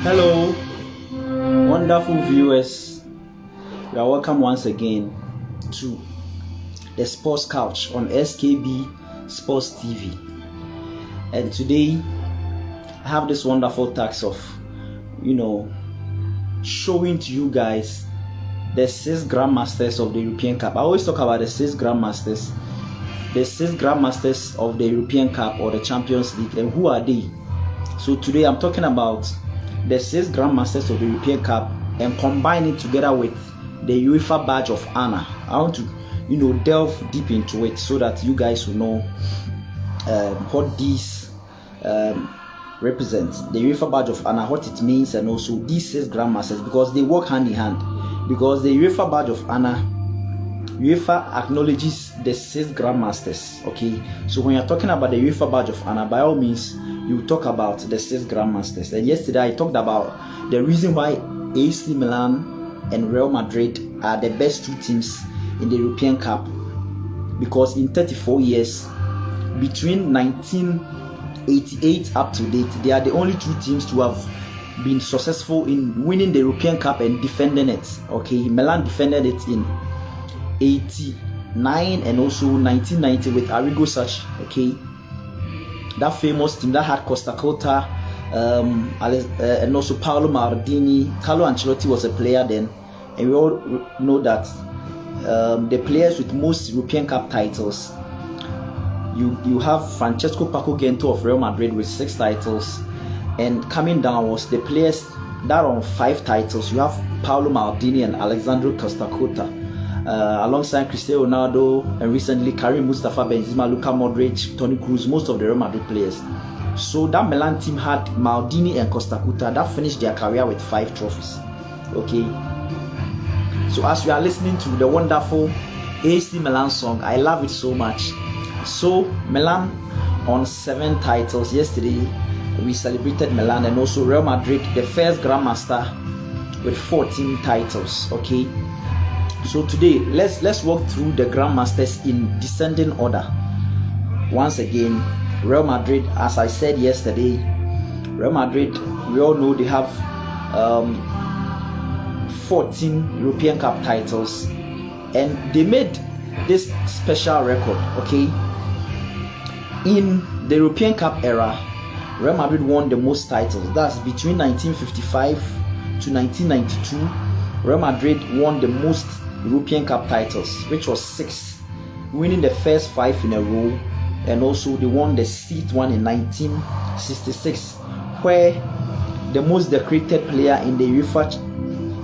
Hello, wonderful viewers. You are welcome once again to the Sports Couch on SKB Sports TV. And today I have this wonderful task of, showing to you guys the 6 Grandmasters of the European Cup. I always talk about the 6 Grandmasters. The 6 Grandmasters of the European Cup or the Champions League, and who are they? So today I'm talking about the 6 Grandmasters of the European Cup and combine it together with the UEFA badge of honor. I want to, delve deep into it so that you guys will know what these represent. The UEFA badge of honor, what it means, and also these 6 Grandmasters, because they work hand in hand. Because the UEFA badge of honor, UEFA acknowledges the 6 Grandmasters. Okay, so when you're talking about the UEFA badge of honor, by all means you talk about the 6 Grandmasters. And yesterday I talked about the reason why AC Milan and Real Madrid are the best 2 teams in the European Cup, because in 34 years between 1988 up to date, they are the only 2 teams to have been successful in winning the European Cup and defending it. Okay, Milan defended it in 89 and also 1990 with Arrigo Sacchi. Okay, that famous team that had Costa Curta, and also Paolo Maldini. Carlo Ancelotti was a player then, and we all know that the players with most European Cup titles, you have Francesco Paco Gento of Real Madrid with 6 titles, and coming down was the players that on 5 titles. You have Paolo Maldini and Alexandro Costa Curta, alongside Cristiano Ronaldo, and recently Karim Mustafa, Benzema, Luka Modric, Toni Kroos, most of the Real Madrid players. So that Milan team had Maldini and Costa Curta that finished their career with 5 trophies. Okay, so as we are listening to the wonderful AC Milan song, I love it so much. So Milan on 7 titles. Yesterday we celebrated Milan, and also Real Madrid, the first Grandmaster with 14 titles. Okay, so today let's walk through the Grandmasters in descending order. Once again, Real Madrid, as I said yesterday, Real Madrid, we all know they have 14 European Cup titles, and they made this special record. Okay, in the European Cup era, Real Madrid won the most titles. That's between 1955 to 1992. Real Madrid won the most European Cup titles, which was 6, winning the first 5 in a row, and also they won the 6th one in 1966, where the most decorated player in the UEFA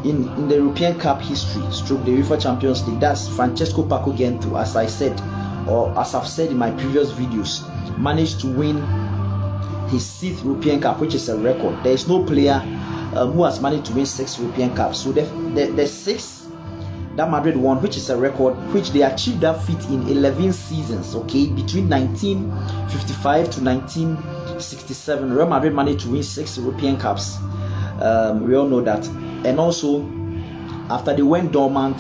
in the European Cup history, stroke the UEFA Champions League, that's Francesco Paco Gento, as I said, or as I've said in my previous videos, managed to win his 6th European Cup, which is a record. There is no player who has managed to win 6 European Cups. So the 6th that Madrid won, which is a record, which they achieved that feat in 11 seasons. Okay, between 1955 to 1967, Real Madrid managed to win 6 European Cups. We all know that. And also, after they went dormant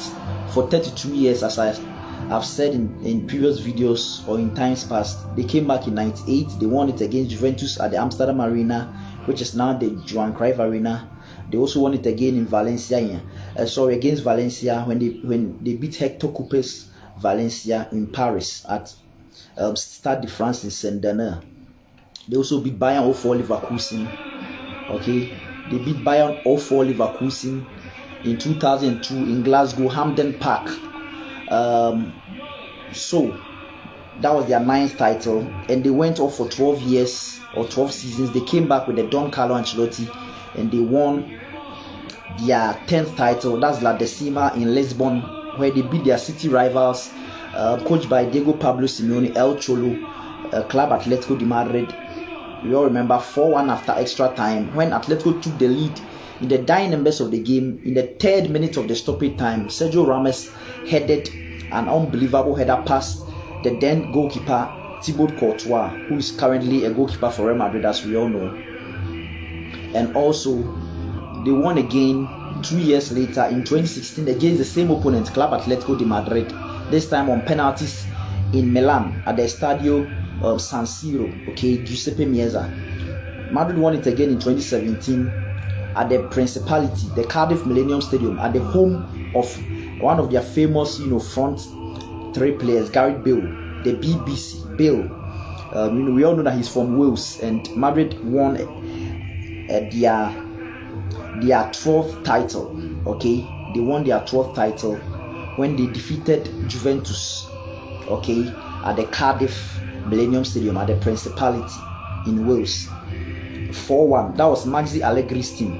for 32 years, as I've said in previous videos or in times past, they came back in 98. They won it against Juventus at the Amsterdam Arena, which is now the Johan Cruyff Arena. They also won it again in Valencia, against Valencia, when they beat Hector Cooper's Valencia in Paris at Stade de France in Saint-Denis. They also beat Bayern 04 Leverkusen. Okay, they beat Bayern 04 Leverkusen in 2002 in Glasgow, Hampden Park. So that was their 9th title, and they went off for 12 years or 12 seasons. They came back with the Don Carlo Ancelotti, and they won their 10th title. That's La Decima in Lisbon, where they beat their city rivals, coached by Diego Pablo Simeone, El Cholo, Club Atletico de Madrid. We all remember 4-1 after extra time, when Atletico took the lead in the dying embers of the game. In the 3rd minute of the stoppage time, Sergio Ramos headed an unbelievable header past the then goalkeeper Thibaut Courtois, who is currently a goalkeeper for Real Madrid, as we all know. And also, they won again 2 years later in 2016 against the same opponent, Club Atletico de Madrid, this time on penalties in Milan at the Stadio San Siro. Okay, Giuseppe Meazza. Madrid won it again in 2017 at the Principality, the Cardiff Millennium Stadium, at the home of one of their famous, front three players, Gareth Bale, the BBC Bale. We all know that he's from Wales, and Madrid won their 12th title. Okay, they won their 12th title when they defeated Juventus. Okay, at the Cardiff Millennium Stadium at the Principality in Wales, 4-1. That was Maxi Allegri's team,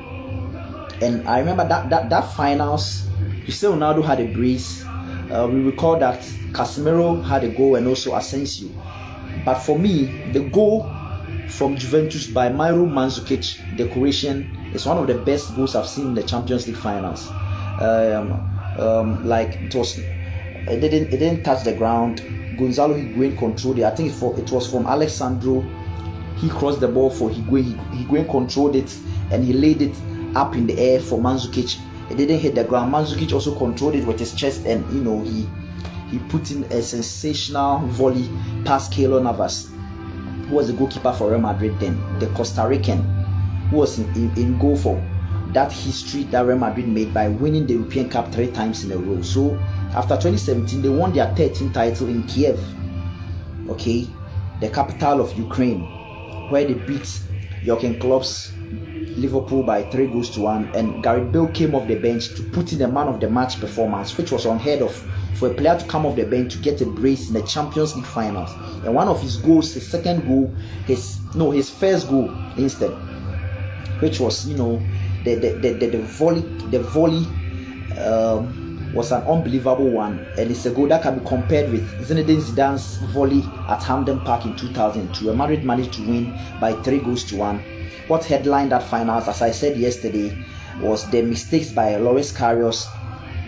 and I remember that finals. Cristiano Ronaldo had a brace. We recall that Casemiro had a goal and also Asensio. But for me, the goal from Juventus by Mauro Mandzukic, the Croatian, is one of the best goals I've seen in the Champions League finals. Like it didn't touch the ground. Gonzalo Higuain controlled it. I think it was from Alexandro. He crossed the ball for Higuain. Higuain controlled it and he laid it up in the air for Mandzukic. It didn't hit the ground. Mandzukic also controlled it with his chest, and he put in a sensational volley past Keylor Navas, who was the goalkeeper for Real Madrid then, the Costa Rican, who was in goal for that history that Real Madrid made by winning the European Cup 3 times in a row. So after 2017, they won their 13th title in Kiev, okay, the capital of Ukraine, where they beat Jurgen Klopp's Liverpool by 3-1, and Gareth Bale came off the bench to put in the man of the match performance, which was unheard of for a player to come off the bench to get a brace in the Champions League finals. And one of his goals, his second goal, his first goal instead, which was the volley was an unbelievable one, and it's a goal that can be compared with Zinedine Zidane's volley at Hampden Park in 2002. Real Madrid managed to win by 3-1. What headlined that finals, as I said yesterday, was the mistakes by Loris Karius,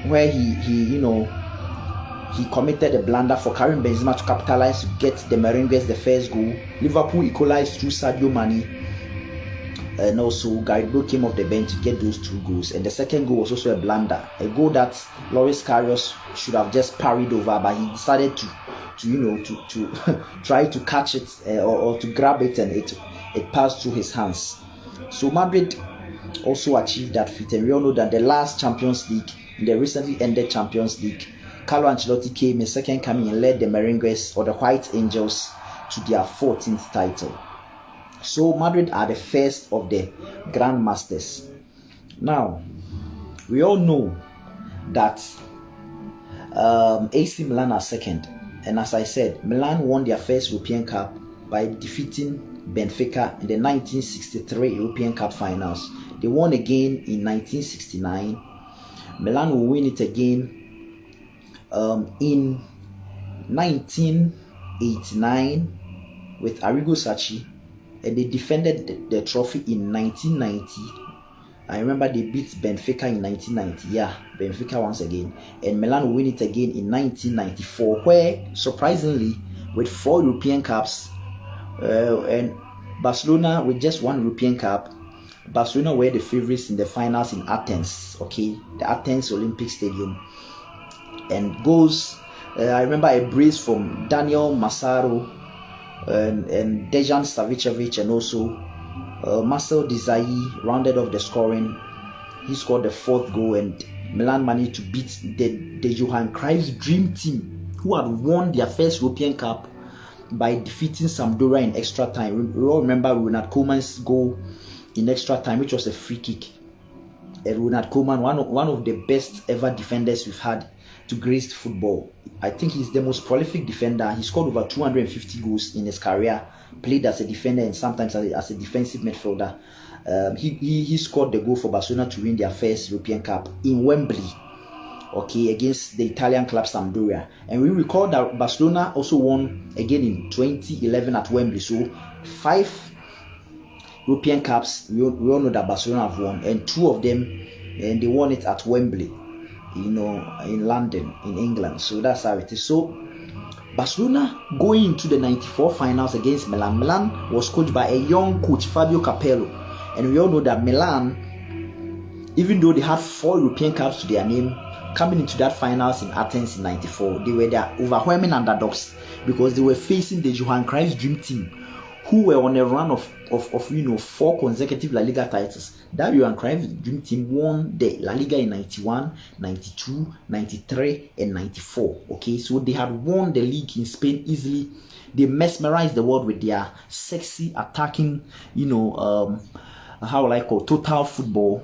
where he committed a blunder for Karim Benzema to capitalize to get the Merengues the first goal. Liverpool equalized through Sadio Mane, and also Gareth Bale came off the bench to get those 2 goals. And the second goal was also a blunder, a goal that Loris Karius should have just parried over, but he decided to try to catch it or to grab it, and it passed through his hands. So Madrid also achieved that feat, and we all know that the last Champions League, in the recently ended Champions League, Carlo Ancelotti came in second coming and led the Merengues, or the White Angels, to their 14th title. So Madrid are the first of the Grandmasters. Now, we all know that AC Milan are second, and as I said, Milan won their first European Cup by defeating Benfica in the 1963 European Cup finals. They won again in 1969. Milan will win it again in 1989 with Arrigo Sacchi, and they defended the trophy in 1990. I remember they beat Benfica in 1990. Yeah, Benfica once again. And Milan will win it again in 1994, where surprisingly, with 4 European Cups, and Barcelona with just 1 European Cup, Barcelona were the favorites in the finals in Athens, okay, the Athens Olympic Stadium. And goals, I remember a brace from Daniel Massaro and Dejan Savicevic, and also Marcel Desailly rounded off the scoring. He scored the 4th goal, and Milan managed to beat the Johan Cruyff's dream team, who had won their first European Cup by defeating Sampdoria in extra time. We all remember Ronald Koeman's goal in extra time, which was a free kick. Ronald Koeman, one of the best ever defenders we've had to grace football. I think he's the most prolific defender. He scored over 250 goals in his career, played as a defender and sometimes as a defensive midfielder. He scored the goal for Barcelona to win their first European Cup in Wembley, okay, against the Italian club Sampdoria. And we recall that Barcelona also won again in 2011 at Wembley. So 5 European Cups we all know that Barcelona have won, and 2 of them, and they won it at Wembley, in London, in England. So that's how it is. So Barcelona going into the 94 finals against Milan. Milan was coached by a young coach, Fabio Capello, and we all know that Milan, even though they had 4 European Cups to their name, coming into that finals in Athens in 94, they were their overwhelming underdogs, because they were facing the Johan Cruyff's dream team, who were on a run of 4 consecutive La Liga titles. That Johan Cruyff dream team won the La Liga in 91, 92, 93, and 94. Okay, so they had won the league in Spain easily. They mesmerized the world with their sexy attacking, how will I call total football.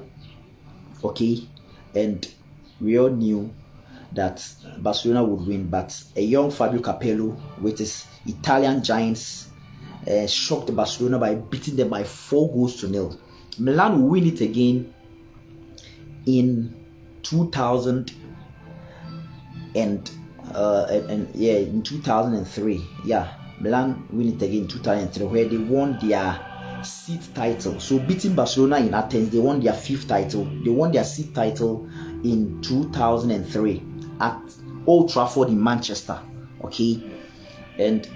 Okay, and we all knew that Barcelona would win, but a young Fabio Capello with his Italian giants shocked Barcelona by beating them by 4-0. Milan will win it again in 2000 in 2003. Yeah, Milan win it again in 2003, where they won their 6th title. So beating Barcelona in Athens, they won their 5th title. They won their 6th title in 2003 at Old Trafford in Manchester. Okay, and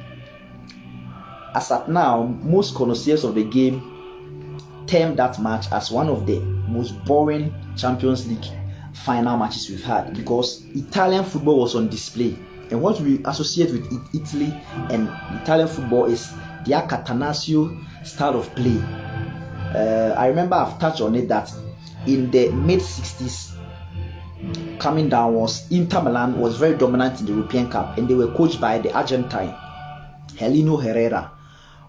as at now, most connoisseurs of the game term that match as one of the most boring Champions League final matches we've had, because Italian football was on display, and what we associate with Italy and Italian football is their Catenaccio style of play. I remember I've touched on it that in the mid-60s coming downwards, Inter Milan was very dominant in the European Cup, and they were coached by the Argentine Heleno Herrera,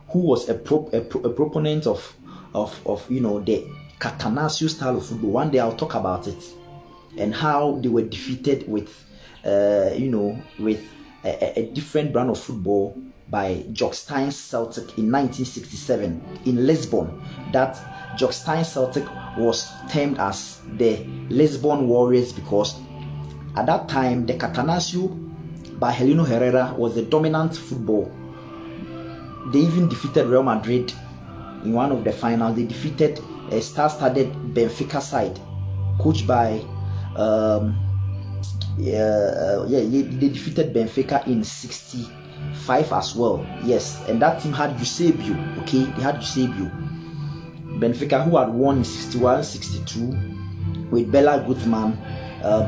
who was a proponent of the Catenaccio style of football. One day I'll talk about it and how they were defeated with a different brand of football by Jock Stein's Celtic in 1967 in Lisbon. That Jock Stein Celtic was termed as the Lisbon Warriors, because at that time the Catenaccio by Heleno Herrera was the dominant football. They even defeated Real Madrid in one of the finals. They defeated a star-studded Benfica side coached by they defeated Benfica in 65 as well. Yes, and that team had Eusebio. Okay, they had Eusebio. Benfica, who had won in 61, 62 with Bela Gutmann.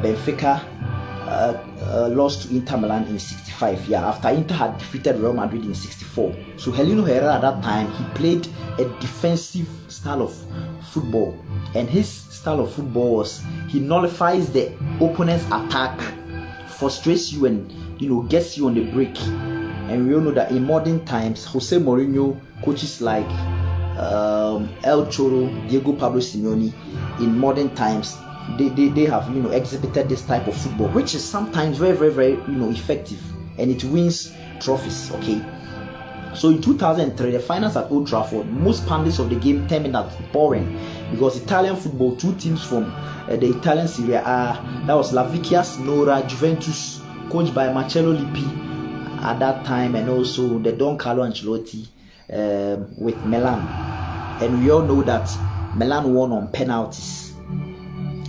Benfica lost to Inter Milan in 65. Yeah, after Inter had defeated Real Madrid in 64. So Heleno Herrera at that time, he played a defensive style of football, and his style of football was he nullifies the opponent's attack, frustrates you, and gets you on the break. And we all know that in modern times, Jose Mourinho, coaches like El Choro, Diego Pablo Simeone, in modern times, they have exhibited this type of football, which is sometimes very, very, very effective, and it wins trophies. Okay, so in 2003, the finals at Old Trafford, most pundits of the game termed it as boring, because Italian football, 2 teams from the Italian Serie A, that was La Vecchia Signora, Juventus, coached by Marcello Lippi at that time, and also the Don Carlo Ancelotti with Milan. And we all know that Milan won on penalties.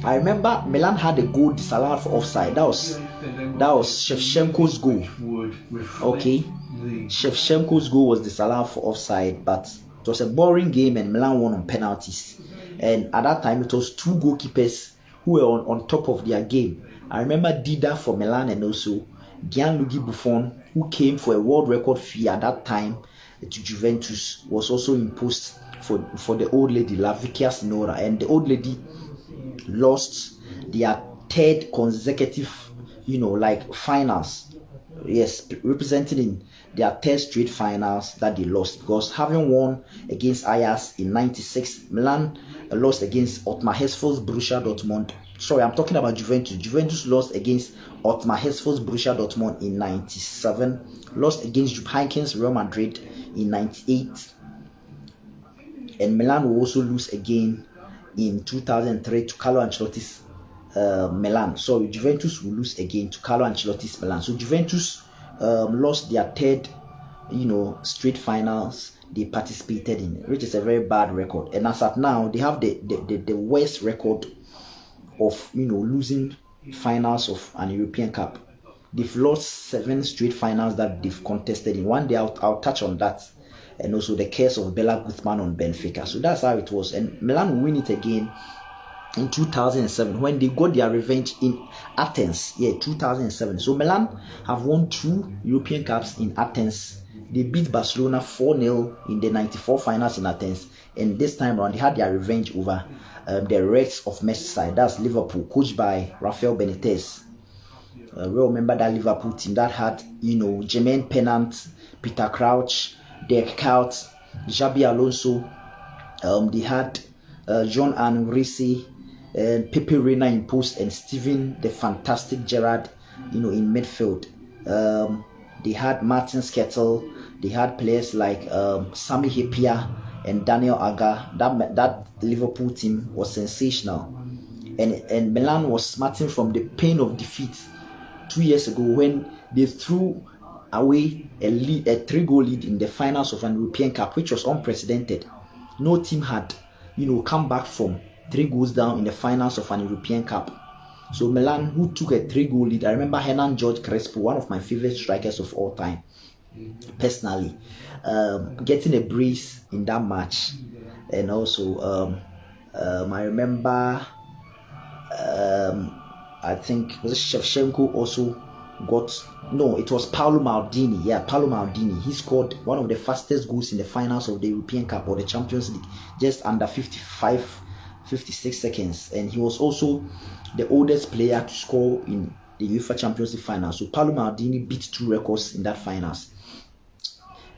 I remember Milan had a goal disallowed for offside. That was Shevchenko's goal. Okay, Shevchenko's goal was disallowed for offside, but it was a boring game, and Milan won on penalties. And at that time, it was 2 goalkeepers who were on top of their game. I remember Dida for Milan, and also Gianluigi Buffon, who came for a world record fee at that time to Juventus, was also imposed for the old lady, La Vecchia Signora. And the old lady lost their 3rd consecutive finals. Yes, represented in their 3rd straight finals that they lost, because having won against Ajax in 96, Milan lost against Otmar Hitzfeld's Borussia Dortmund. Sorry, I'm talking about Juventus. Juventus lost against Otmar Hitzfeld's Borussia Dortmund in 97, lost against Jupp Heynckes' Real Madrid in 98, and Milan will also lose again in 2003 to Carlo Ancelotti's Milan. So Juventus will lose again to Carlo Ancelotti's Milan. So Juventus lost their 3rd straight finals they participated in, which is a very bad record. And as at now, they have the worst record of losing finals of an European Cup. They've lost 7 straight finals that they've contested in. One day I'll touch on that, and also the case of Bela Gutmann on Benfica. So that's how it was. And Milan will win it again in 2007 when they got their revenge in Athens. Yeah, 2007. So Milan have won 2 European Cups in Athens they beat Barcelona 4-0 in the 94 finals in Athens, and this time around they had their revenge over the Reds of Merseyside. That's Liverpool, coached by Rafael Benitez. We remember that Liverpool team that had, Jermaine Pennant, Peter Crouch, Dirk Kuyt, Xabi Alonso. They had John Anrisi, Pepe Reina in post, and Steven the Fantastic Gerrard, in midfield. They had Martin Skettel. They had players like Sami Hyypiä and Daniel Agger. That Liverpool team was sensational, and Milan was smarting from the pain of defeat 2 years ago when they threw away a 3-goal lead in the finals of an European Cup, which was unprecedented. No team had, come back from 3 goals down in the finals of an European Cup. So Milan, who took a 3-goal lead, I remember Hernan Jorge Crespo, one of my favorite strikers of all time, personally, getting a brace in that match. And also, I remember, I think was it Shevchenko also it was Paolo Maldini. Yeah, Paolo Maldini. He scored one of the fastest goals in the finals of the European Cup or the Champions League, just under 56 seconds. And he was also the oldest player to score in the UEFA Champions League final. So Paolo Maldini beat 2 records in that finals.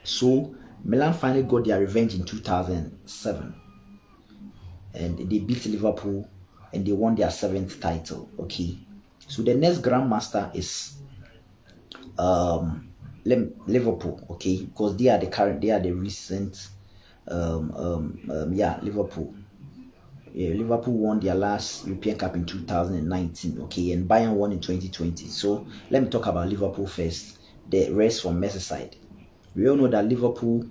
So Milan finally got their revenge in 2007. And they beat Liverpool and they won their 7th title. Okay. So the next Grandmaster is Liverpool, okay, because they are the recent Liverpool. Yeah, Liverpool won their last European Cup in 2019, okay, and Bayern won in 2020. So let me talk about Liverpool first. The Reds from Merseyside. We all know that Liverpool,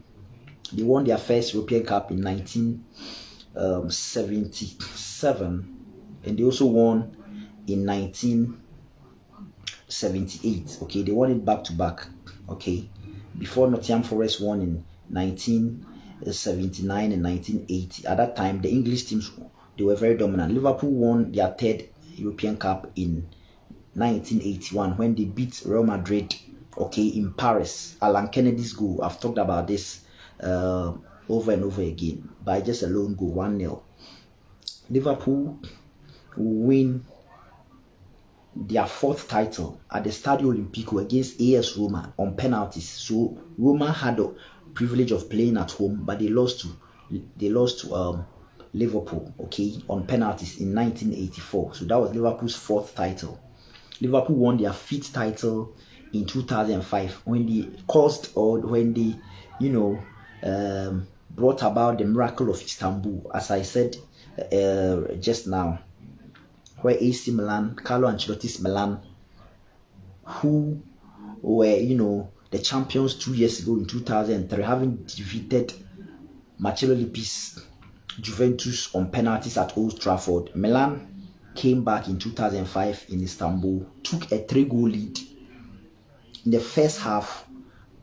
they won their first European Cup in 1977, and they also won in 1978. Okay, they won it back to back. Okay, before Nottingham Forest won in 1979 and 1980. At that time, the English teams, they were very dominant. Liverpool won their 3rd European Cup in 1981 when they beat Real Madrid, okay, in Paris. Alan Kennedy's goal. I've talked about this over and over again, by just a lone goal, 1-0. Liverpool win their 4th title at the Stadio Olimpico against AS Roma on penalties. So Roma had the privilege of playing at home, but they lost to Liverpool, okay, on penalties in 1984. So that was Liverpool's 4th title. Liverpool won their 5th title in 2005 when they brought about the miracle of Istanbul, as I said just now, where AC Milan, Carlo Ancelotti's Milan, who were, the champions 2 years ago in 2003, having defeated Marcello Lippi's Juventus on penalties at Old Trafford. Milan came back in 2005 in Istanbul, took a 3-goal lead. In the first half,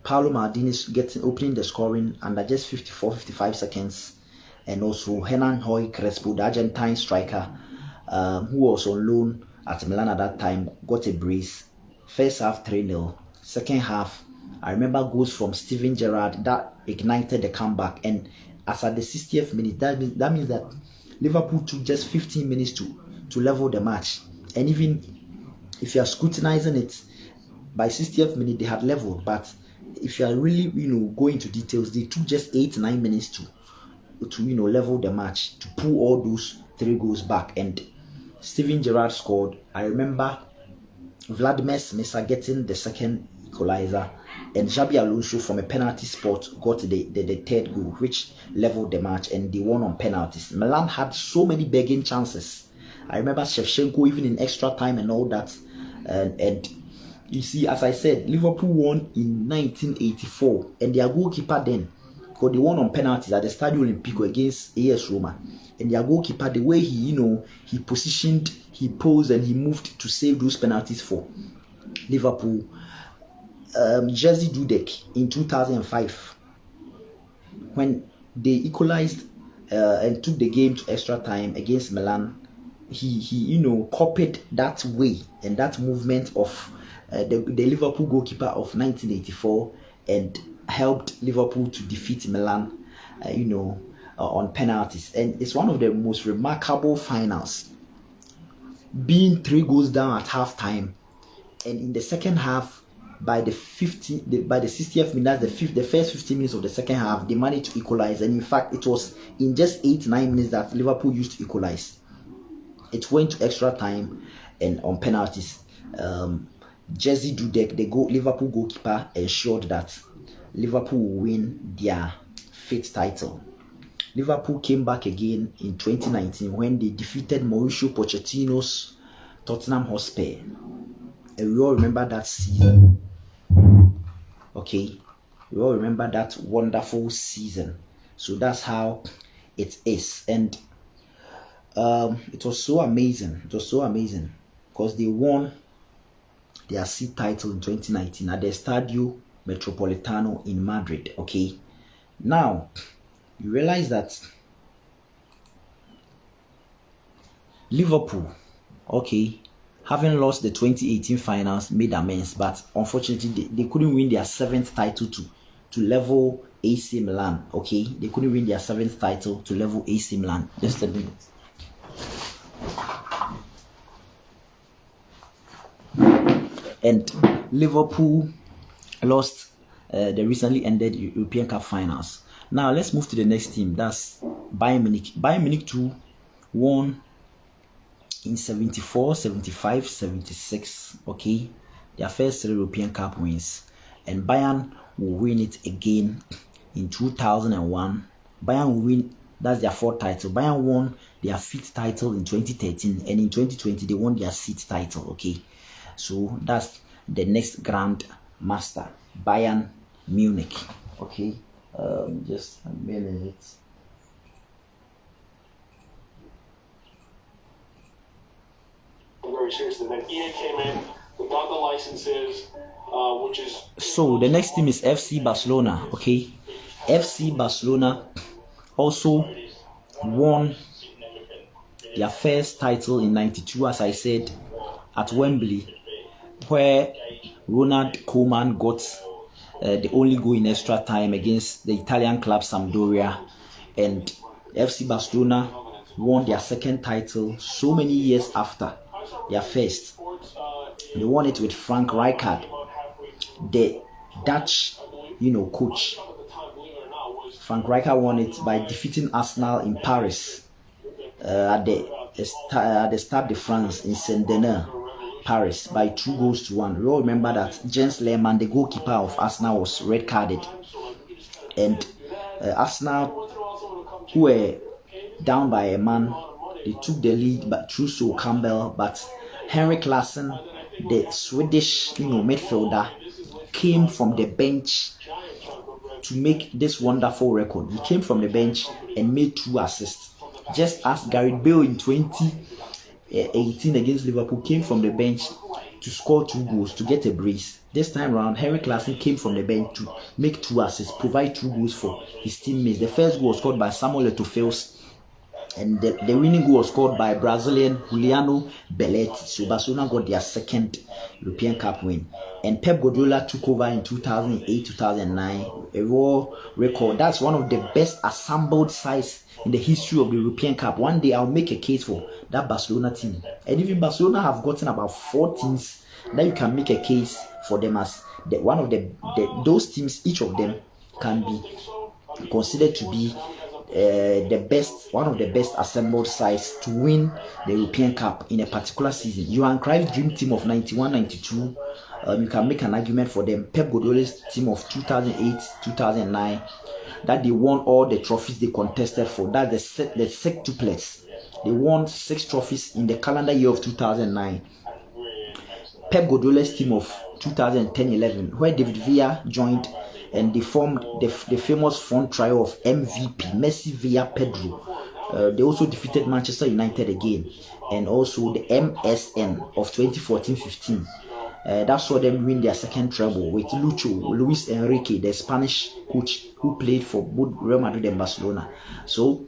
Paolo Maldini opening the scoring under just 55 seconds, and also Hernan Jorge Crespo, the Argentine striker, who was on loan at Milan at that time, got a brace. First half 3-0. Second half, I remember goals from Steven Gerrard that ignited the comeback. And as at the 60th minute, that means that Liverpool took just 15 minutes to level the match. And even if you are scrutinizing it, by 60th minute they had leveled. But if you are really going into details, they took just 8-9 minutes to level the match, to pull all those 3 goals back. And Steven Gerrard scored. I remember Vladimir Smicer getting the 2nd equalizer, and Xabi Alonso from a penalty spot got the 3rd goal, which leveled the match, and they won on penalties. Milan had so many begging chances. I remember Shevchenko even in extra time and all that. And you see, as I said, Liverpool won in 1984, and their goalkeeper then, because they won on penalties at the Stadio Olimpico against AS Roma, and their goalkeeper, the way he positioned, he posed, and he moved to save those penalties for Liverpool. Jerzy Dudek in 2005, when they equalized and took the game to extra time against Milan, he copied that way and that movement of the Liverpool goalkeeper of 1984, and helped Liverpool to defeat Milan, on penalties. And it's one of the most remarkable finals, being 3 goals down at halftime, and in the second half, by the 60th minute, the first 15 minutes of the second half, they managed to equalize. And in fact, it was in just 8-9 minutes that Liverpool used to equalize. It went to extra time and on penalties. Jerzy Dudek, the Liverpool goalkeeper, ensured that Liverpool will win their 5th title. Liverpool came back again in 2019 when they defeated Mauricio Pochettino's Tottenham Hotspur. And we all remember that season. Okay, we all remember that wonderful season. So that's how it is. And it was so amazing. It was so amazing because they won their seed title in 2019 at the Estadio Metropolitano in Madrid. Okay, now you realize that Liverpool, okay, having lost the 2018 finals, made amends, but unfortunately they couldn't win their 7th title to level AC Milan. Okay, they couldn't win their 7th title to level AC Milan. Just a minute. And Liverpool lost the recently ended European Cup finals. Now let's move to the next team. That's Bayern Munich. Bayern Munich too won in 74, 75, 76. Okay, their first 3 European Cup wins, and Bayern will win it again in 2001. Bayern will win. That's their 4th title. Bayern won their 5th title in 2013, and in 2020 they won their 6th title. Okay, so that's the next Grandmaster, Bayern Munich. Okay, just a minute. Very seriously. Then EA came in, we got the licenses, which is. So the next team is FC Barcelona. Okay, FC Barcelona also won their first title in '92, as I said, at Wembley, where Ronald Koeman got the only goal in extra time against the Italian club Sampdoria, and FC Barcelona won their 2nd title so many years after their first. They won it with Frank Rijkaard, the Dutch, coach. Frank Rijkaard won it by defeating Arsenal in Paris at the Stade de France in Saint-Denis, Paris, by 2 goals to 1. We all remember that Jens Lehmann, the goalkeeper of Arsenal, was red carded, and Arsenal, who were down by a man, they took the lead but through Sol Campbell, but Henrik Larsson, the Swedish midfielder, came from the bench to make this wonderful record. He came from the bench and made 2 assists, just as Gareth Bale in 2018 against Liverpool came from the bench to score 2 goals to get a brace. This time around, Henrik Larsson came from the bench to make 2 assists, provide 2 goals for his teammates. The first goal was scored by Samuel Eto'o, and the winning goal was scored by Brazilian Juliano Belletti. So Barcelona got their 2nd European Cup win. And Pep Guardiola took over in 2008-2009, a raw record. That's one of the best assembled sides in the history of the European Cup. One day I'll make a case for that Barcelona team. And even Barcelona have gotten about 4 teams that you can make a case for them as one of those teams. Each of them can be considered to be one of the best assembled sides to win the European Cup in a particular season. Johan Cruyff's dream team of 91-92, you can make an argument for them. Pep Guardiola's team of 2008-2009, that they won all the trophies they contested for. That's the sextuplets. They won 6 trophies in the calendar year of 2009. Pep Guardiola's team of 2010-11, where David Villa joined, and they formed the famous front trio of MVP, Messi, Villa, Pedro. They also defeated Manchester United again, and also the MSN of 2014-15. That saw them win their 2nd treble with Luis Enrique, the Spanish coach who played for both Real Madrid and Barcelona. So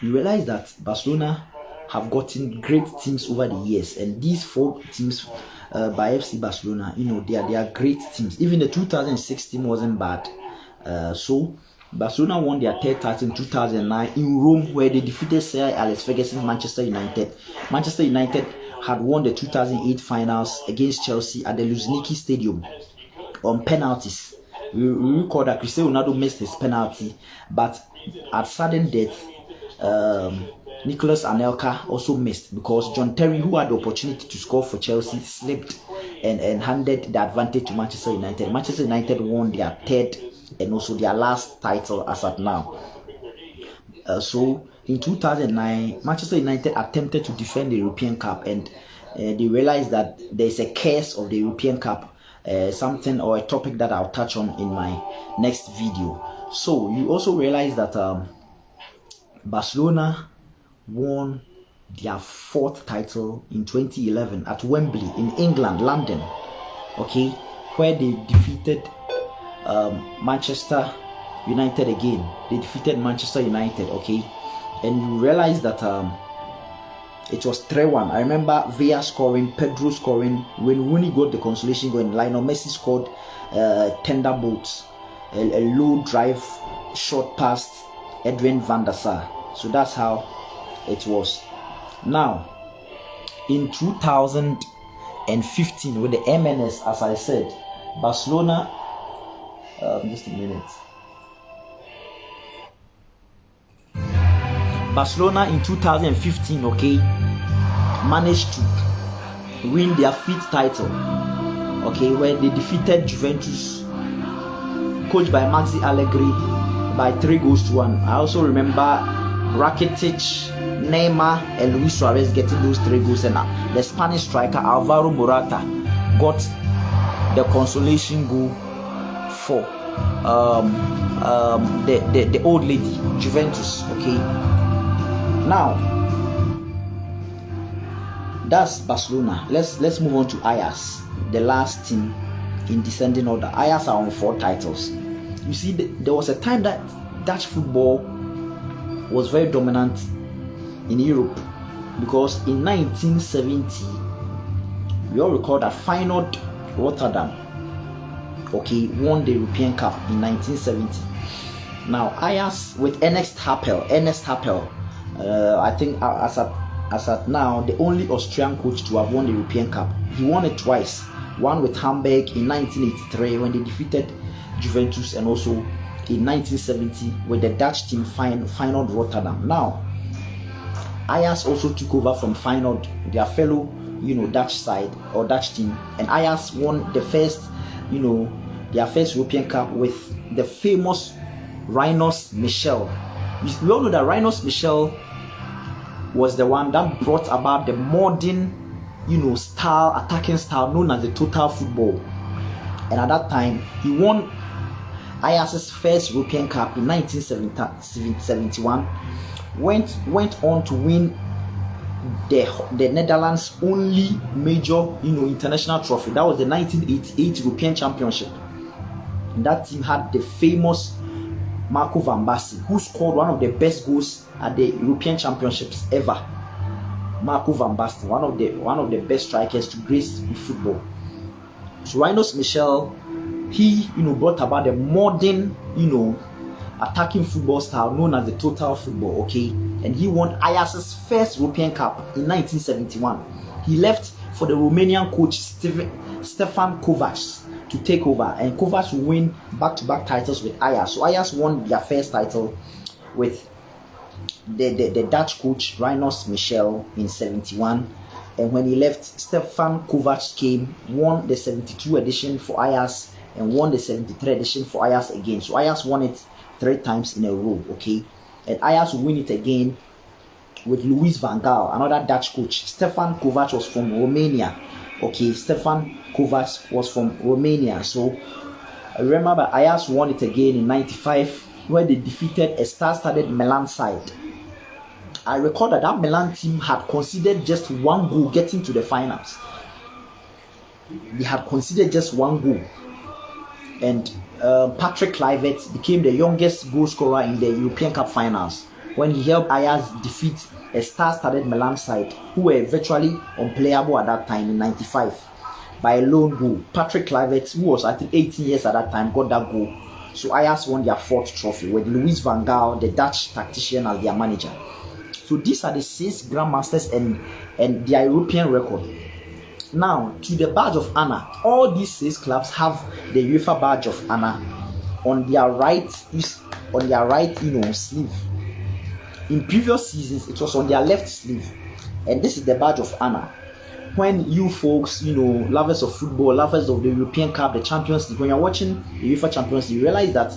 you realize that Barcelona have gotten great teams over the years, and these 4 teams by FC Barcelona, they are great teams. Even the 2016 wasn't bad. So Barcelona won their 3rd title in 2009 in Rome, where they defeated Sir Alex Ferguson's Manchester United. Manchester United had won the 2008 finals against Chelsea at the Luzhniki Stadium on penalties. We recall that Cristiano Ronaldo missed his penalty, but at sudden death, Nicolas Anelka also missed, because John Terry, who had the opportunity to score for Chelsea, slipped and handed the advantage to Manchester United. Manchester United won their 3rd and also their last title as at now. So in 2009, Manchester United attempted to defend the European Cup, and they realized that there's a curse of the European Cup. Something or a topic that I'll touch on in my next video. So you also realize that Barcelona won their 4th title in 2011 at Wembley in England, London, okay, where they defeated Manchester United again. They defeated Manchester United, okay, and you realize that it was 3-1. I remember Villa scoring, Pedro scoring, when Rooney got the consolation goal, and Lionel Messi scored thunderbolts, a low drive shot past Edwin van der Sar. So that's how it was. Now, in 2015, with the MNS, as I said, Barcelona, just a minute. Barcelona in 2015, okay, managed to win their 5th title, okay, where they defeated Juventus, coached by Maxi Allegri, by 3-1. I also remember Rakitic, Neymar, and Luis Suarez getting those 3 goals, and the Spanish striker Alvaro Morata got the consolation goal for the old lady Juventus, okay. Now that's Barcelona. Let's move on to Ajax, the last team in descending order. Ajax are on 4 titles. You see, there was a time that Dutch football was very dominant in Europe, because in 1970 we all recall that Feyenoord Rotterdam, okay, won the European Cup in 1970. Now Ajax with Ernest Happel, I think as at now the only Austrian coach to have won the European Cup. He won it twice, one with Hamburg in 1983 when they defeated Juventus, and also in 1970 with the Dutch team Feyenoord Rotterdam. Now Ajax also took over from Feyenoord, their fellow Dutch side or Dutch team, and Ajax won the first their first European Cup with the famous Rinus Michel. We all know that Rinus Michel was the one that brought about the modern attacking style known as the total football, and at that time he won Ajax's first European Cup in 1971. Went on to win the Netherlands' only major international trophy. That was the 1988 European Championship. And that team had the famous Marco van Basten, who scored one of the best goals at the European Championships ever. Marco van Basten, one of the best strikers to grace football. So Rinus Michel, he brought about the modern attacking football style known as the total football, okay, and he won Ajax's first European Cup in 1971. He left for the Romanian coach Stefan Kovacs to take over, and Kovacs will win back-to-back titles with Ajax. So Ajax won their first title with the Dutch coach Rinus Michel in 71, and when he left, Stefan Kovacs came, won the 72 edition for Ajax and won the 73 edition for Ajax again. So Ajax won it 3 times in a row, okay, and Ajax will win it again with Louis van Gaal, another Dutch coach. Stefan Kovacs was from Romania, okay, Stefan Kovacs was from Romania. So I remember Ajax won it again in 95 where they defeated a star-studded Milan side. I recall that Milan team had conceded just 1 goal getting to the finals. They had conceded just 1 goal, and Patrick Kluivert became the youngest goal scorer in the European Cup finals when he helped Ajax defeat a star-studded Milan side who were virtually unplayable at that time in '95 by a lone goal. Patrick Kluivert, who was I think 18 years at that time, got that goal. So Ajax won their 4th trophy with Louis van Gaal, the Dutch tactician, as their manager. So these are the 6 Grandmasters and their European record. Now, to the badge of honor, all these 6 clubs have the UEFA badge of honor on their right, sleeve. In previous seasons, it was on their left sleeve, and this is the badge of honor. When you folks, lovers of football, lovers of the European Cup, the Champions League, when you're watching the UEFA Champions League, you realize that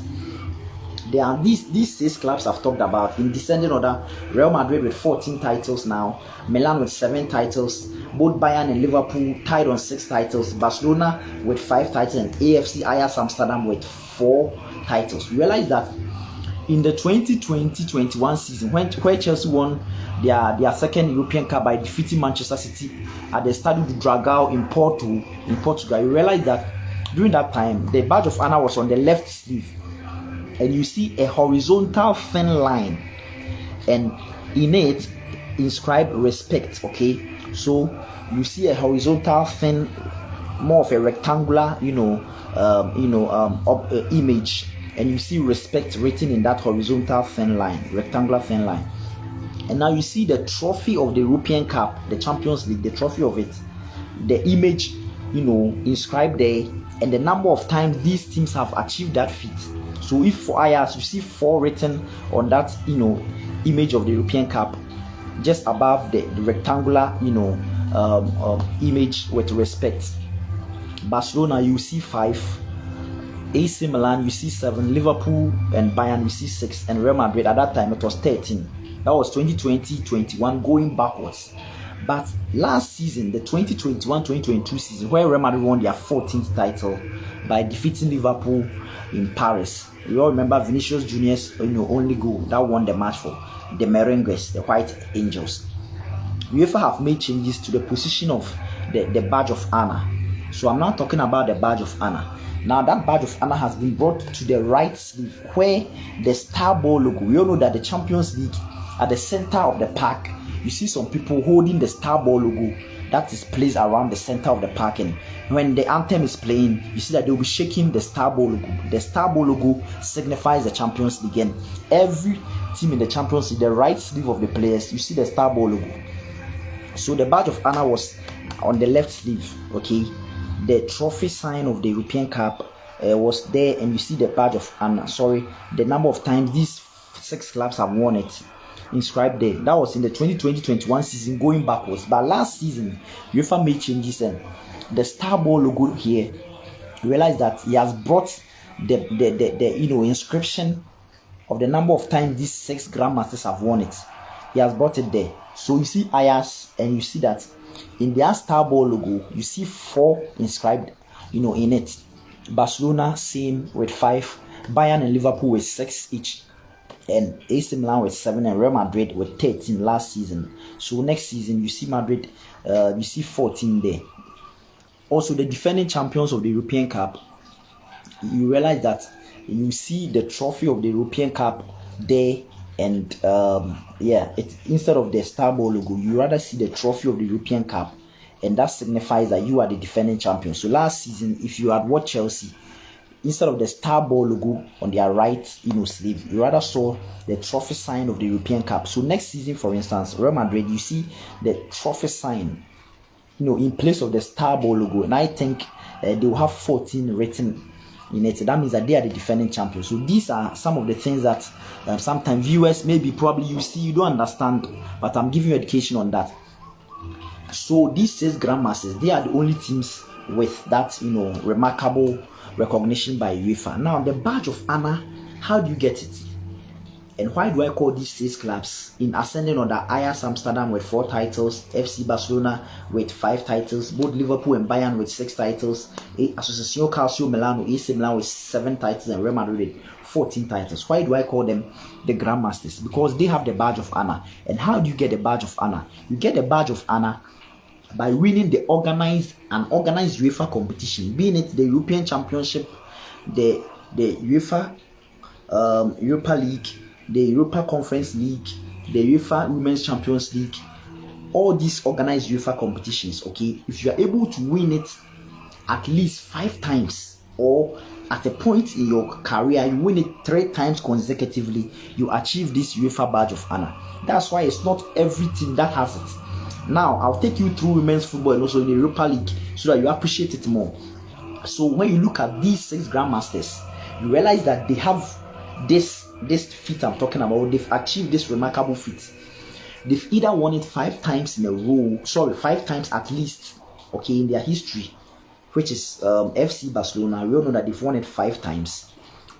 there are these 6 clubs I've talked about in descending order. Real Madrid with 14 titles now, Milan with 7 titles, both Bayern and Liverpool tied on 6 titles, Barcelona with 5 titles, and AFC Ajax Amsterdam with 4 titles. You realize that in the 2020-21 season, where Chelsea won their 2nd European Cup by defeating Manchester City at the Estádio do Dragão in Portugal, you realize that during that time the badge of honor was on the left sleeve, and you see a horizontal thin line, and in it inscribed respect. Okay, so you see a horizontal thin, more of a rectangular image, and you see respect written in that horizontal thin line, rectangular thin line. And now you see the trophy of the European Cup, the Champions League, the trophy of it, the image inscribed there, and the number of times these teams have achieved that feat. So if for Ajax you see 4 written on that image of the European Cup, just above the rectangular image with respect. Barcelona you see 5, AC Milan you see 7, Liverpool and Bayern you see 6, and Real Madrid at that time it was 13. That was 2020-21 going backwards. But last season, the 2021-2022 season, where Real Madrid won their 14th title by defeating Liverpool in Paris. You all remember Vinicius Junior's only goal that won the match for the Merengues, the White Angels. UEFA have made changes to the position of the badge of honor. So I'm not talking about the badge of honor. Now that badge of honor has been brought to the right sleeve, where the Star Ball logo. We all know that the Champions League, at the center of the park, you see some people holding the Star Ball logo that is placed around the center of the park, and when the anthem is playing, you see that they'll be shaking the Star Ball logo. The Star Ball logo signifies the Champions League, and every team in the Champions League, the right sleeve of the players, you see the Star Ball logo. So the badge of honor was on the left sleeve. Okay, the trophy sign of the European Cup was there, and you see the badge of honor. The number of times these 6 clubs have won it inscribed there. That was in the 2020-21 season going backwards. But last season UEFA made changes, and the Star Ball logo here, you realize that he has brought the inscription of the number of times these 6 Grandmasters have won it. He has brought it there. So you see Ajax, and you see that in their Star Ball logo you see 4 inscribed in it. Barcelona same with 5, Bayern and Liverpool with 6 each, and AC Milan with 7, and Real Madrid with 13 last season. So next season you see Madrid, you see 14 there. Also the defending champions of the European Cup, you realize that you see the trophy of the European Cup there, and instead of the Star Ball logo, you rather see the trophy of the European Cup, and that signifies that you are the defending champion. So last season, if you had watched Chelsea, instead of the Star Ball logo on their right sleeve, you rather saw the trophy sign of the European Cup. So next season, for instance, Real Madrid, you see the trophy sign in place of the Star Ball logo, and I think they will have 14 written in it. That means that they are the defending champions. So these are some of the things that sometimes viewers probably you see, you don't understand, but I'm giving you education on that. So these 6 Grandmasters, they are the only teams with that remarkable recognition by UEFA. Now the badge of honor, how do you get it, and why do I call these 6 clubs in ascending order? Ajax Amsterdam with 4 titles, FC Barcelona with 5 titles, both Liverpool and Bayern with 6 titles, Associazione Calcio Milano, AC Milan with 7 titles, and Real Madrid with 14 titles. Why do I call them the Grandmasters? Because they have the badge of honor. And how do you get the badge of honor? You get the badge of honor by winning the organized UEFA competition, being it the European Championship, the UEFA Europa League, the Europa Conference League, the UEFA Women's Champions League, all these organized UEFA competitions, okay, if you are able to win it at least 5 times, or at a point in your career you win it 3 times consecutively, you achieve this UEFA badge of honor. That's why it's not everything that has it. Now I'll take you through women's football and also in the Europa League so that you appreciate it more. So when you look at these 6 Grandmasters, you realize that they have this feat I'm talking about. They've achieved this remarkable feat. They've either won it 5 times in a row, 5 times at least, okay, in their history, which is FC Barcelona. We all know that they've won it 5 times,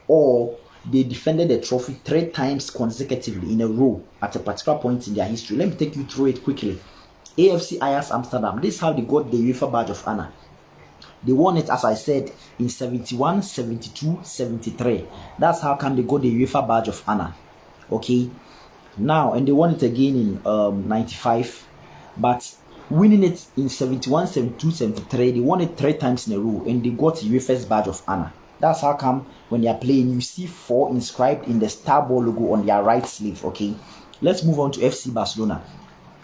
or they defended the trophy 3 times consecutively in a row at a particular point in their history. Let me take you through it quickly. AFC Ajax Amsterdam, this is how they got the UEFA badge of honor. They won it, as I said, in 71, 72, 73. That's how come they got the UEFA badge of honor. Okay. Now, and they won it again in 95. But winning it in 71, 72, 73, they won it 3 times in a row, and they got UEFA's badge of honor. That's how come when they are playing, you see 4 inscribed in the Star Ball logo on their right sleeve. Okay. Let's move on to FC Barcelona.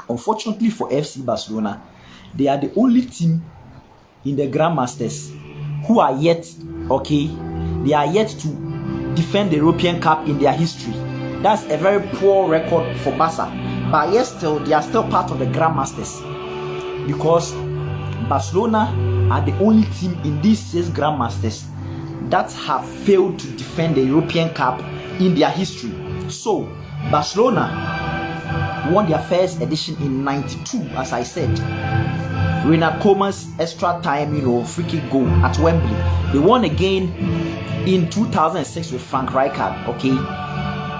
Unfortunately for FC Barcelona, they are the only team in the Grandmasters who are yet, okay, they are yet to defend the European Cup in their history. That's a very poor record for Barca, but yet still they are still part of the Grandmasters, because Barcelona are the only team in these 6 Grandmasters that have failed to defend the European Cup in their history. So Barcelona won their first edition in 92, as I said. Reinhard Koeman's extra time, free kick goal at Wembley. They won again in 2006 with Frank Rijkaard. Okay,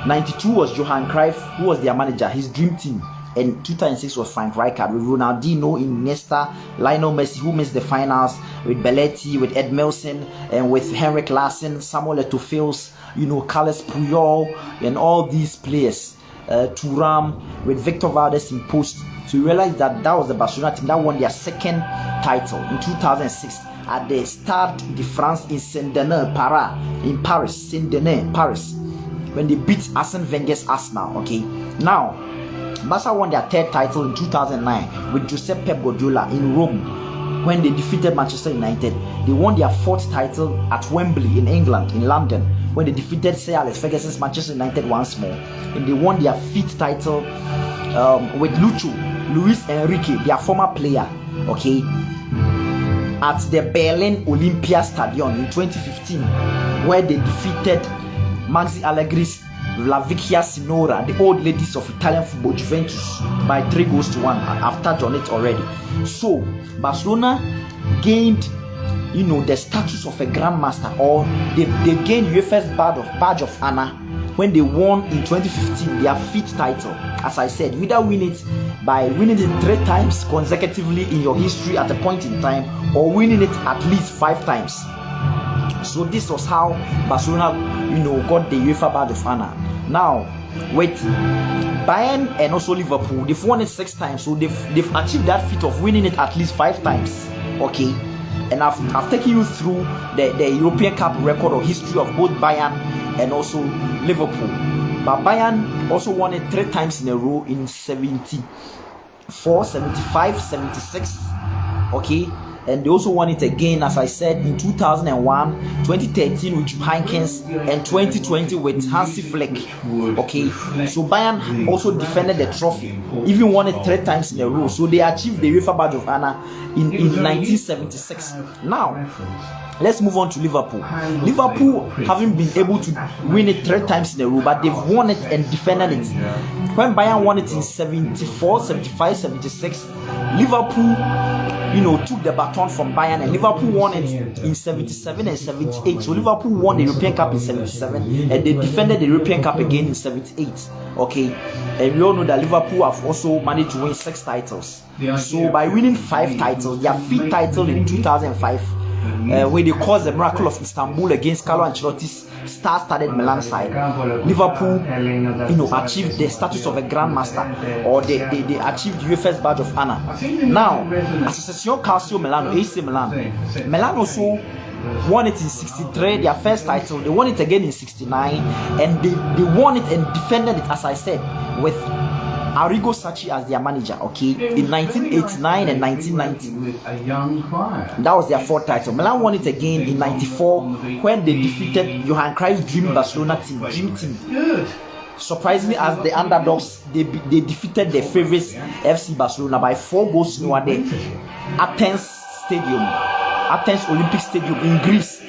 92 was Johan Cruyff, who was their manager, his dream team, and 2006 was Frank Rijkaard with Ronaldinho, Iniesta, Lionel Messi, who missed the finals, with Belletti, with Ed Milson, and with Henrik Larsson, Samuel Eto'o, Carles Puyol, and all these players. Thuram, with Victor Valdes in post. So you realize that was the Barcelona team that won their 2nd title in 2006 at the Stade de France in Saint-Denis, Paris, Saint-Denis, Paris, when they beat Arsene Wenger's Arsenal. Okay, now Barca won their 3rd title in 2009 with Josep Pep Guardiola in Rome when they defeated Manchester United. They won their 4th title at Wembley in England, in London, when they defeated Sir Alex Ferguson's Manchester United once more. And they won their 5th title with Luis Enrique, their former player, okay, at the Berlin Olympia Stadion in 2015, where they defeated Maxi Allegri's La Vecchia Signora, the old ladies of Italian football, Juventus, by 3-1. I've touched on it already. So Barcelona gained, the status of a Grandmaster, or they gained UEFA's badge of honor when they won in 2015 their 5th title. As I said, you either win it by winning it 3 times consecutively in your history at a point in time, or winning it at least 5 times. So this was how Barcelona, got the UEFA badge of honor. Now, with Bayern and also Liverpool, they've won it 6 times, so they've achieved that feat of winning it at least 5 times. Okay, and I've taken you through the European Cup record or history of both Bayern and also Liverpool. But Bayern also won it 3 times in a row in 74, 75, 76. Okay, and they also won it again, as I said, in 2001, 2013 with Heinkens, and 2020 with Hansi Flick. Okay, so Bayern also defended the trophy, even won it 3 times in a row. So they achieved the UEFA badge of honor in 1976. Now, let's move on to Liverpool. Liverpool haven't been able to win it 3 times in a row, but they've won it and defended it. When Bayern won it in 74, 75, 76, Liverpool, took the baton from Bayern, and Liverpool won it in 77 and 78. So Liverpool won the European Cup in 77, and they defended the European Cup again in 78. Okay, and we all know that Liverpool have also managed to win 6 titles. So by winning 5 titles, their 5th title in 2005, where they caused the miracle of Istanbul against Carlo Ancelotti's star-studded Milan side, Liverpool, achieved the status of a Grandmaster, or they achieved UEFA's badge of honor. Now, Associazione Calcio Milano, AC Milan, Milan also won it in 63, their first title. They won it again in 69, and they won it and defended it, as I said, with Arrigo Sacchi as their manager, okay, in 1989 and 1990. That was their fourth title. Milan won it again in 94 when they defeated Johan Cruyff's dream Barcelona dream team. Surprisingly, as the underdogs, they defeated their favorites FC Barcelona by 4 goals to 1 at Athens Olympic Stadium in Greece.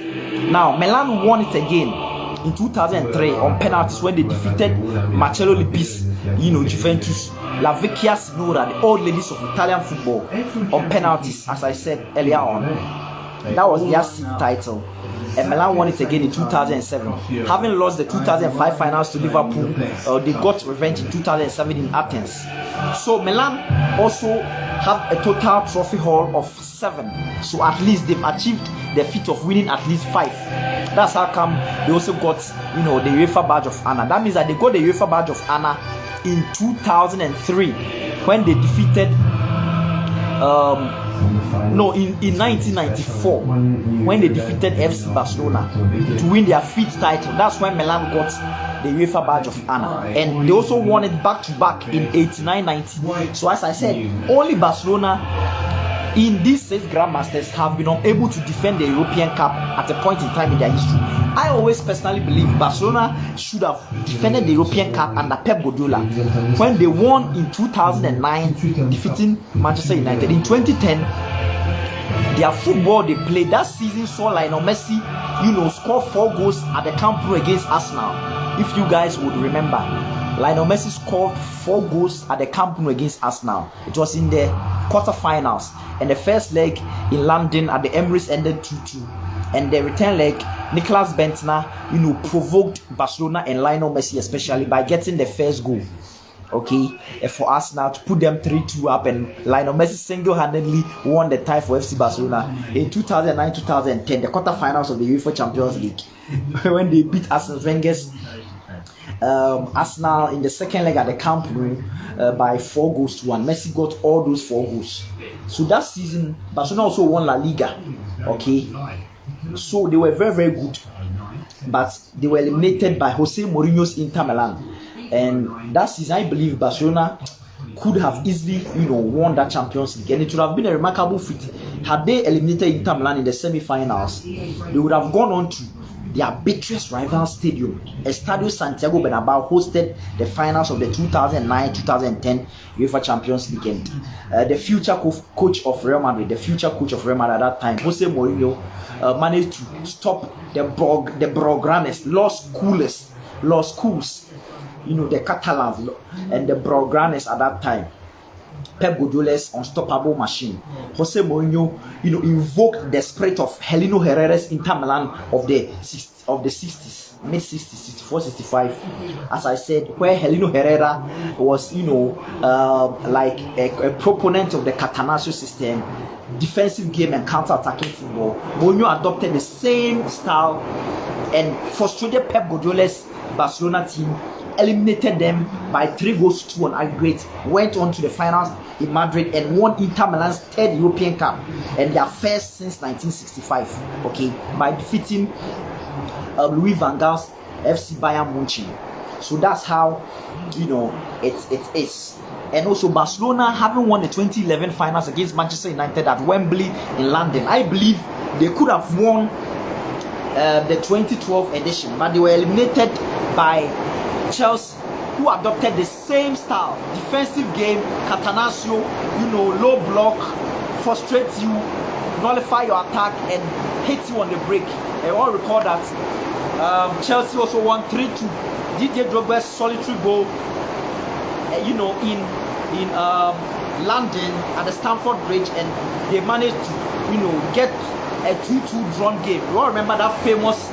Now, Milan won it again in 2003 on penalties when they defeated Marcello Lippi's, Juventus, La Vecchia Signora, the old ladies of Italian football, on penalties, as I said earlier on. That was their 6th title. And Milan won it again in 2007. Having lost the 2005 finals to Liverpool, they got revenge in 2007 in Athens. So Milan also have a total trophy haul of 7. So at least they've achieved the feat of winning at least 5. That's how come they also got, the UEFA badge of honor. That means that they got the UEFA badge of honor in 2003 when they defeated in 1994 when they defeated FC Barcelona to win their 5th title. That's when Milan got the UEFA badge of honor, and they also won it back to back in 89-90. So as I said, only Barcelona in these 6 Grandmasters have been unable to defend the European Cup at a point in time in their history. I always personally believe Barcelona should have defended the European Cup under Pep Guardiola when they won in 2009, defeating Manchester United. In 2010, their football they played that season saw Lionel Messi, score 4 goals at the Camp Nou against Arsenal. If you guys would remember, Lionel Messi scored 4 goals at the Camp Nou against Arsenal. It was in the quarterfinals, and the first leg in London at the Emirates ended 2-2. And the return leg, Nicolas Bentner, provoked Barcelona and Lionel Messi especially by getting the first goal. Okay, for Arsenal to put them 3-2 up, and Lionel Messi single-handedly won the tie for FC Barcelona in 2009-2010, the quarterfinals of the UEFA Champions League, when they beat Arsene Wenger's Arsenal in the second leg at the Camp Nou by 4 goals to 1. Messi got all those 4 goals. So that season, Barcelona also won La Liga. Okay, so they were very, very good, but they were eliminated by Jose Mourinho's Inter Milan. And that season, I believe Barcelona could have easily, won that Champions League, and it would have been a remarkable feat. Had they eliminated Inter Milan in the semi-finals, they would have gone on to their bitterest rival stadium. Estadio Santiago Bernabeu hosted the finals of the 2009-2010 UEFA Champions League. And the future coach of Real Madrid, at that time, Jose Mourinho, managed to stop the Blaugranes, Los Schools, the Catalans and the Blaugranes at that time. Pep Guardiola's unstoppable machine. Jose Mourinho, invoked the spirit of Heleno Herrera's Inter Milan of the 60s, mid-60s, 64, 65. As I said, where Heleno Herrera was, like a proponent of the Catenaccio system, defensive game and counter-attacking football. Mourinho adopted the same style and frustrated Pep Guardiola's Barcelona team, eliminated them by 3 goals to 1 aggregate, went on to the finals in Madrid and won Inter Milan's 3rd European Cup and their first since 1965, okay, by defeating Louis van Gaal's FC Bayern Munich. So that's how, it is. And also Barcelona, having won the 2011 finals against Manchester United at Wembley in London, I believe they could have won the 2012 edition, but they were eliminated by Chelsea, who adopted the same style, defensive game, Catenaccio, low block, frustrate you, nullify your attack, and hit you on the break. I all recall that Chelsea also won 3-2. Didier Drogba's solitary goal, in London at the Stamford Bridge, and they managed to, get a 2-2 drawn game. You all remember that famous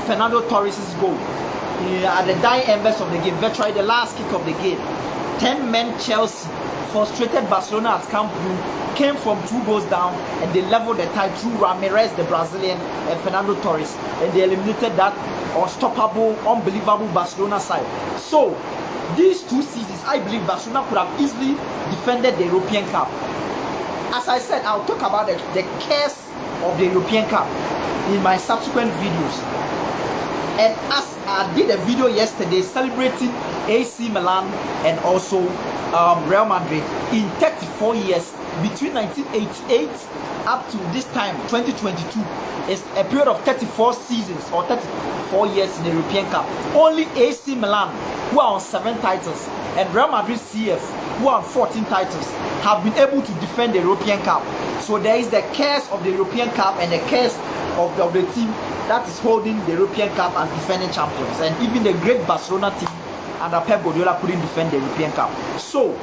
Fernando Torres' goal at the dying embers of the game, virtually the last kick of the game. 10-men Chelsea frustrated Barcelona at Camp Nou, came from 2 goals down, and they leveled the tie through Ramirez, the Brazilian, and Fernando Torres, and they eliminated that unstoppable, unbelievable Barcelona side. So these 2 seasons, I believe Barcelona could have easily defended the European Cup. As I said, I'll talk about the curse of the European Cup in my subsequent videos. And as I did a video yesterday celebrating AC Milan and also Real Madrid in 34 years, between 1988 up to this time, 2022, is a period of 34 seasons or 34 years in the European Cup. Only AC Milan, who are on 7 titles, and Real Madrid CF, who are on 14 titles, have been able to defend the European Cup. So there is the curse of the European Cup and the curse of the team that is holding the European Cup as defending champions. And even the great Barcelona team under Pep Guardiola couldn't defend the European Cup. So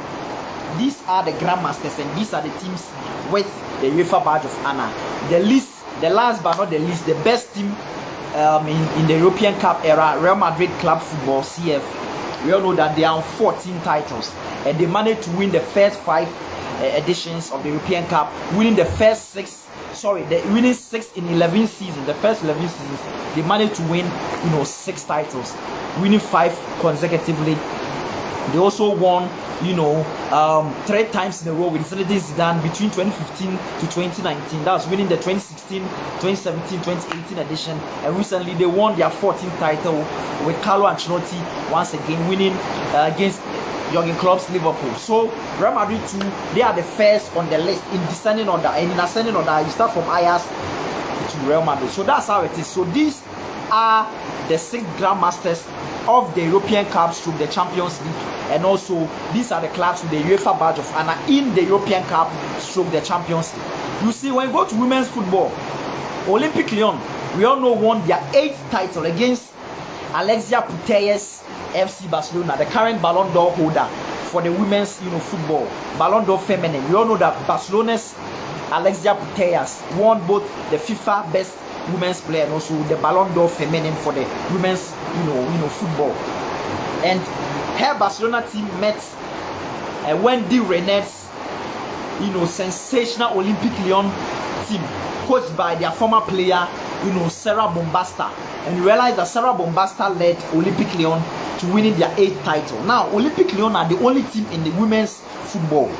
these are the Grandmasters, and these are the teams with the UEFA badge of honor. The last but not the least, the best team in the European Cup era, Real Madrid Club Football CF. We all know that they are on 14 titles, and they managed to win the first 5 editions of the European Cup, winning the first 6. Winning 6 in 11 seasons. The first 11 seasons, they managed to win, 6 titles, winning 5 consecutively. They also won, 3 times in a row with Zinedine Zidane between 2015 to 2019. That was winning the 2016, 2017, 2018 edition. And recently they won their 14th title with Carlo Ancelotti once again winning against Jurgen Klopp's Liverpool. So Real Madrid too, they are the first on the list in descending order, and in ascending order you start from Ajax to Real Madrid. So that's how it is. So these are the 6 Grandmasters of the European Cup through the Champions League, and also these are the clubs with the UEFA badge of honor in the European Cup through the Champions League. You see, when you go to women's football, Olympique Lyon, we all know, won their 8th title against Alexia Putellas FC Barcelona, the current Ballon d'Or holder for the women's football, Ballon d'Or feminine. We all know that Barcelona's Alexia Putellas won both the FIFA best women's player and also the Ballon d'Or feminine for the women's football. And her Barcelona team met Wendy Renard's sensational Olympique Lyon team, coached by their former player Sarah Bombasta. And you realize that Sarah Bombasta led Olympique Lyon to winning their 8th title. Now Olympique Lyon are the only team in the women's football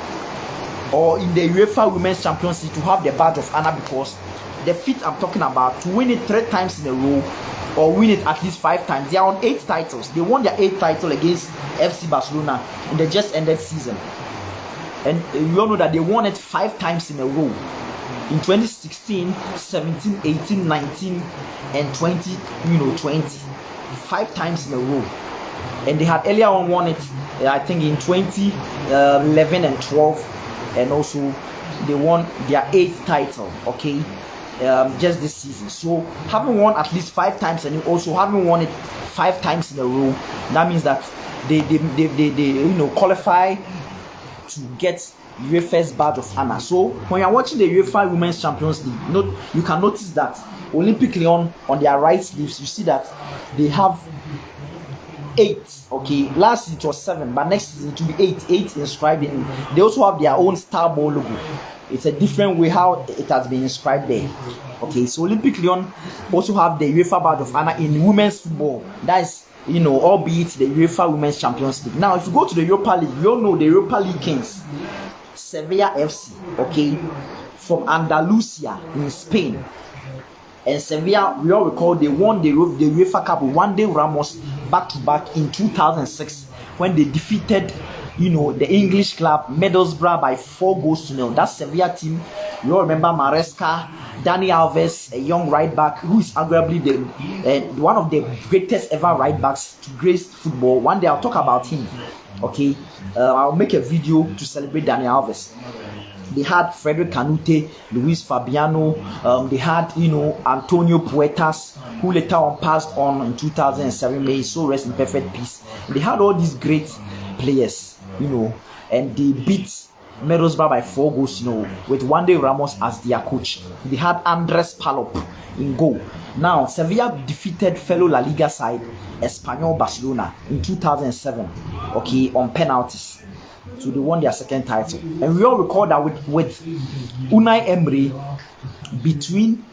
or in the UEFA Women's Champions League to have the badge of honor, because the feat I'm talking about, to win it 3 times in a row or win it at least 5 times. They are on 8 titles. They won their 8th title against FC Barcelona in the just ended season. And you all know that they won it 5 times in a row in 2016, 17, 18, 19 and 20, 5 times in a row. And they had earlier on won it, I think, in 2011 and 12, and also they won their 8th title, okay, just this season. So having won at least 5 times and also having won it 5 times in a row, that means that they qualify to get UEFA's badge of honor. So when you are watching the UEFA Women's Champions League, you can notice that Olympique Lyon, on their right sleeves, you see that they have 8. Okay, last season it was 7, but next season it will be 8 inscribed in. They also have their own Star Ball logo. It's a different way how it has been inscribed there. Okay, so Olympique Lyon also have the UEFA badge of honor in women's football. That is, albeit the UEFA Women's Champions League. Now if you go to the Europa League, you all know the Europa League kings, Sevilla FC, okay, from Andalusia in Spain. And Sevilla, we all recall, they won the UEFA Cup with Juan de Ramos back-to-back in 2006 when they defeated, the English club Middlesbrough by 4-0. That Sevilla team, you all remember Maresca, Dani Alves, a young right back who is arguably one of the greatest ever right backs to grace football. One day I'll talk about him. Okay, I'll make a video to celebrate Dani Alves. They had Frederic Canute, Luis Fabiano, they had, Antonio Puertas, who later on passed on in 2007. May he so rest in perfect peace. They had all these great players, and they beat Middlesbrough by 4 goals, with Juan de Ramos as their coach. They had Andres Palop in goal. Now, Sevilla defeated fellow La Liga side Espanyol Barcelona in 2007, okay, on penalties. So they won their 2nd title. And we all recall that with Unai Emery, between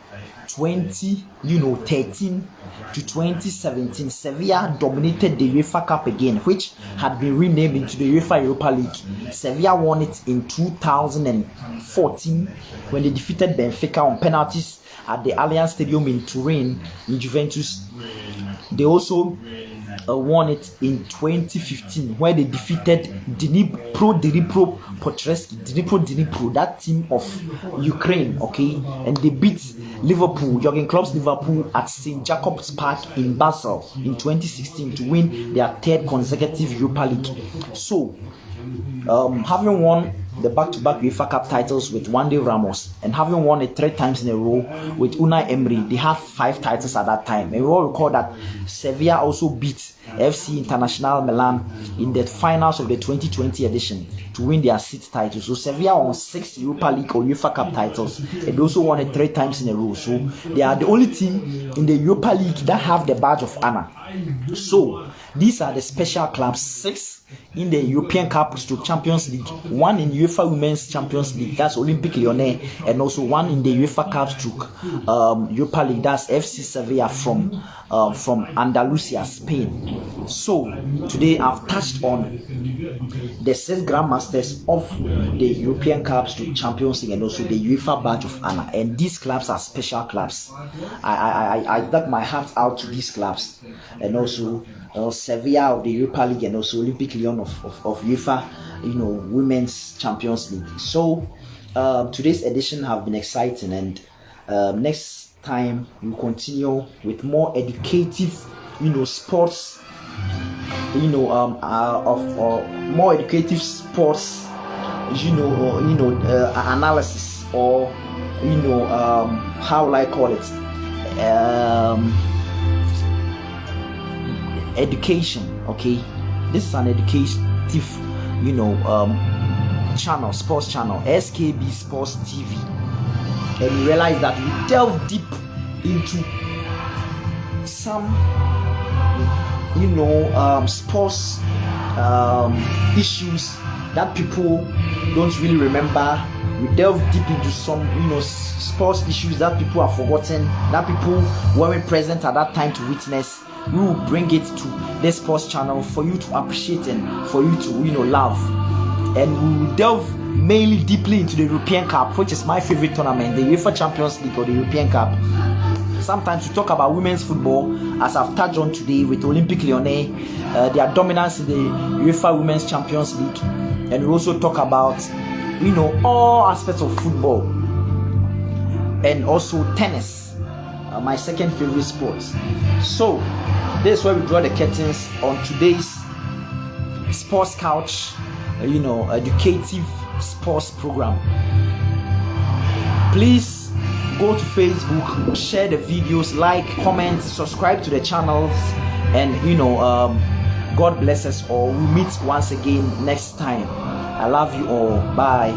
2013 to 2017, Sevilla dominated the UEFA Cup again, which had been renamed into the UEFA Europa League. Sevilla won it in 2014 when they defeated Benfica on penalties at the Allianz Stadium in Turin in Juventus. They also won it in 2015, where they defeated Dnipro Dnipro, that team of Ukraine, okay, and they beat Liverpool, Jurgen Klopp's Liverpool, at St. Jacobs Park in Basel in 2016 to win their third consecutive Europa League. So, having won the back-to-back UEFA Cup titles with Wande Ramos and having won it 3 times in a row with Unai Emery, they had 5 titles at that time. And we all recall that Sevilla also beat FC International Milan in the finals of the 2020 edition to win their 6th title. So Sevilla won 6 Europa League or UEFA Cup titles, and they also won it 3 times in a row. So they are the only team in the Europa League that have the badge of honor. So these are the special clubs: 6 in the European Cup to Champions League, 1 in UEFA Women's Champions League, that's Olympique Lyonnais, and also 1 in the UEFA Cup to Europa League, that's FC Sevilla from Andalusia, Spain. So today I've touched on the 6 Grandmasters of the European Cups to Champions League and also the UEFA badge of honor, and these clubs are special clubs. I dug my heart out to these clubs, and also Sevilla of the Europa League and also Olympique Lyon of UEFA, Women's Champions League. So today's edition have been exciting, and next time we'll continue with more educative, sports, more educative sports, analysis, or how will I call it? Education. Okay, this is an educative channel, sports channel, SKB Sports TV, and you realize that we delve deep into some sports issues that people don't really remember. We delve deep into some sports issues that people have forgotten, that people weren't present at that time to witness. We will bring it to this sports channel for you to appreciate and for you to love. And we will delve mainly deeply into the European Cup, which is my favorite tournament, the UEFA Champions League or the European Cup. Sometimes we talk about women's football, as I've touched on today with Olympique Lyonnais, their dominance in the UEFA Women's Champions League, and we also talk about all aspects of football, and also tennis, my second favorite sport. So this is where we draw the curtains on today's Sports Couch, educative sports program. Please go to Facebook, share the videos, like, comment, subscribe to the channels, and God bless us all. We'll meet once again next time. I love you all. Bye.